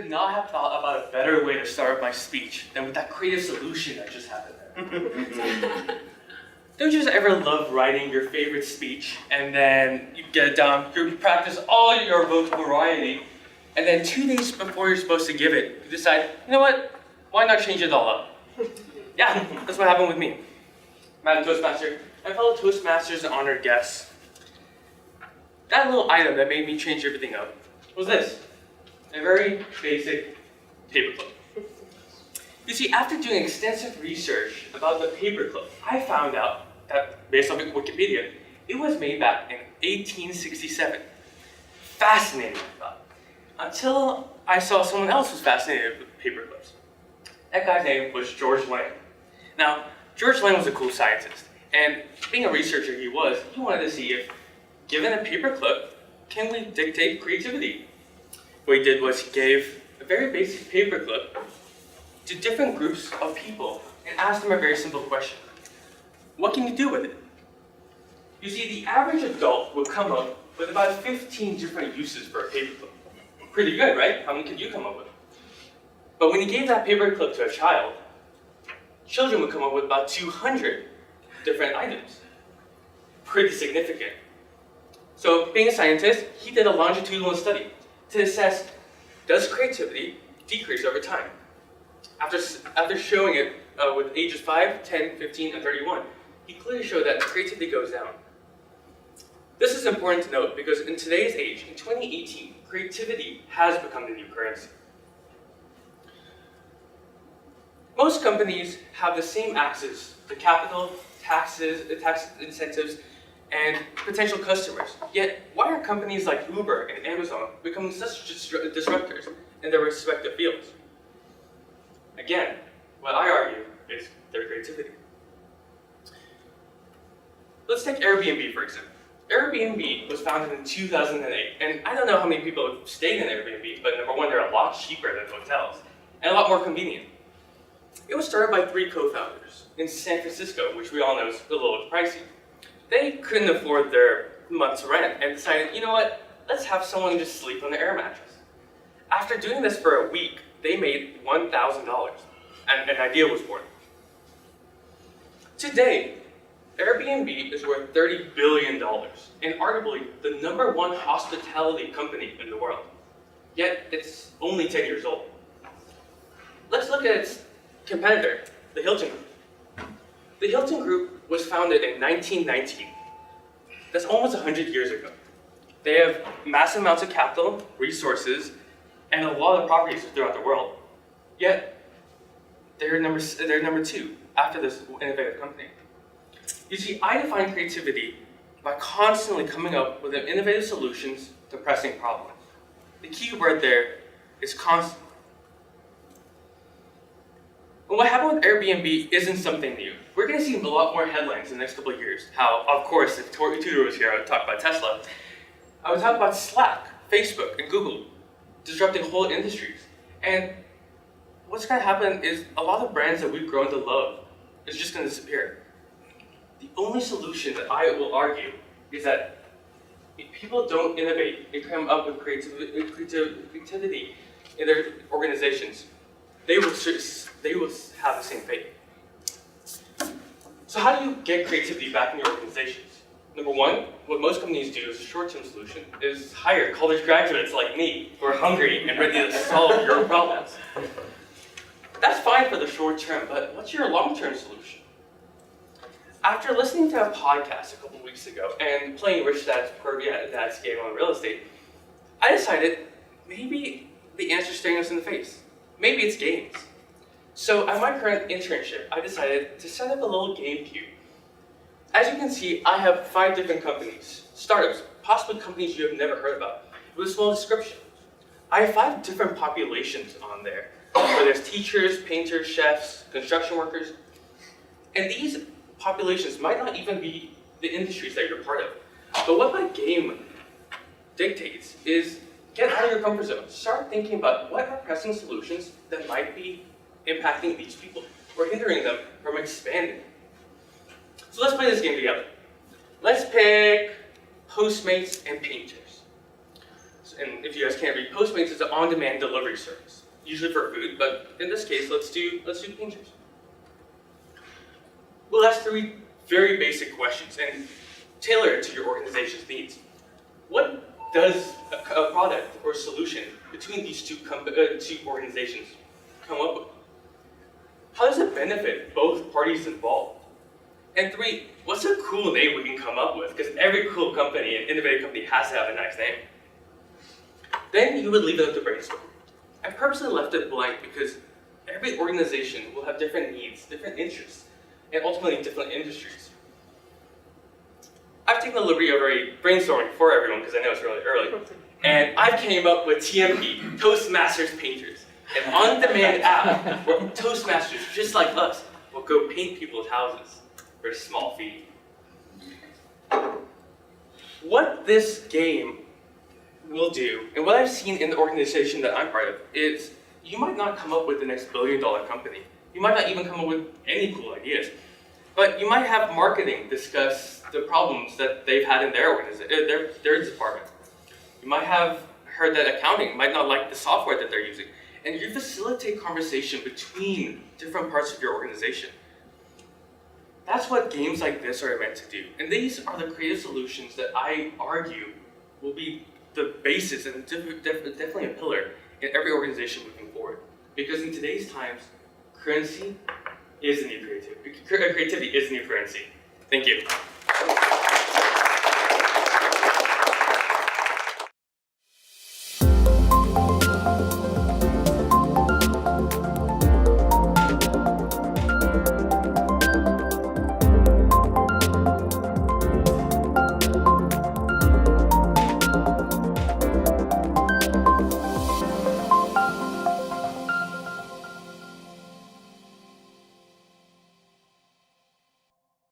could not have thought about a better way to start my speech than with that creative solution that just happened there. Don't you just ever love writing your favorite speech and then you get it down, you practice all your vocal variety, and then 2 days before you're supposed to give it, you decide, you know what, why not change it all up? Yeah, that's what happened with me. Madam Toastmaster, and fellow Toastmasters and honored guests. That little item that made me change everything up was this, a very basic paperclip. You see, after doing extensive research about the paperclip, I found out that, based on Wikipedia, it was made back in 1867. Fascinating, I thought. Until I saw someone else was fascinated with paperclips. That guy's name was George Lang. Now, George Lang was a cool scientist, and being a researcher he wanted to see if, given a paperclip, can we dictate creativity? What he did was he gave a very basic paperclip to different groups of people and asked them a very simple question. What can you do with it? You see, the average adult would come up with about 15 different uses for a paperclip. Pretty good, right? How many could you come up with? But when you gave that paperclip to a child, children would come up with about 200 different items. Pretty significant. So, being a scientist, he did a longitudinal study to assess, does creativity decrease over time? After showing it with ages 5, 10, 15, and 31, he clearly showed that creativity goes down. This is important to note because in today's age, in 2018, creativity has become the new currency. Most companies have the same access to capital, taxes, tax incentives, and potential customers. Yet, why are companies like Uber and Amazon becoming such disruptors in their respective fields? Again, what I argue is their creativity. Let's take Airbnb, for example. Airbnb was founded in 2008, and I don't know how many people have stayed in Airbnb, but number one, they're a lot cheaper than hotels, and a lot more convenient. It was started by 3 co-founders in San Francisco, which we all know is a little pricey. They couldn't afford their month's rent and decided, you know what, let's have someone just sleep on the air mattress. After doing this for a week, they made $1,000, and an idea was born. Today, Airbnb is worth $30 billion, and arguably the #1 hospitality company in the world. Yet, it's only 10 years old. Let's look at its competitor, the Hilton Group. The Hilton Group was founded in 1919. That's almost 100 years ago. They have massive amounts of capital, resources, and a lot of properties throughout the world. Yet, they're number 2 after this innovative company. You see, I define creativity by constantly coming up with innovative solutions to pressing problems. The key word there is constant. And what happened with Airbnb isn't something new. We're going to see a lot more headlines in the next couple of years. How, of course, if Tudor was here, I would talk about Tesla. I would talk about Slack, Facebook, and Google disrupting whole industries. And what's going to happen is a lot of brands that we've grown to love is just going to disappear. The only solution that I will argue is that if people don't innovate and come up with creativity in their organizations, they will have the same fate. So how do you get creativity back in your organizations? Number one, what most companies do as a short-term solution is hire college graduates like me who are hungry and ready to solve your problems. That's fine for the short term, but what's your long-term solution? After listening to a podcast a couple weeks ago and playing Rich Dad's Poor Dad's game on real estate, I decided maybe the answer is staring us in the face. Maybe it's games. So at my current internship, I decided to set up a little game queue. As you can see, I have 5 different companies, startups, possibly companies you have never heard about, with a small description. I have 5 different populations on there, where there's teachers, painters, chefs, construction workers, and these populations might not even be the industries that you're part of. But what my game dictates is get out of your comfort zone. Start thinking about what are pressing solutions that might be impacting these people or hindering them from expanding. So let's play this game together. Let's pick Postmates and painters. And if you guys can't read, Postmates is an on-demand delivery service, usually for food, but in this case, let's do painters. We'll ask 3 very basic questions and tailor it to your organization's needs. What does a product or solution between these two organizations come up with? How does it benefit both parties involved? And 3, what's a cool name we can come up with? Because every cool company and innovative company has to have a nice name. Then you would leave it up to brainstorm. I purposely left it blank because every organization will have different needs, different interests, and ultimately different industries. I've taken the liberty of brainstorming for everyone because I know it's really early. And I came up with TMP, Toastmasters Painters, an on-demand app where Toastmasters, just like us, will go paint people's houses for a small fee. What this game will do, and what I've seen in the organization that I'm part of, is you might not come up with the next billion-dollar company. You might not even come up with any cool ideas. But you might have marketing discuss the problems that they've had in their department. You might have heard that accounting might not like the software that they're using. And you facilitate conversation between different parts of your organization. That's what games like this are meant to do. And these are the creative solutions that I argue will be the basis and definitely a pillar in every organization moving forward. Because in today's times, currency is the new creativity. Creativity is the new currency. Thank you.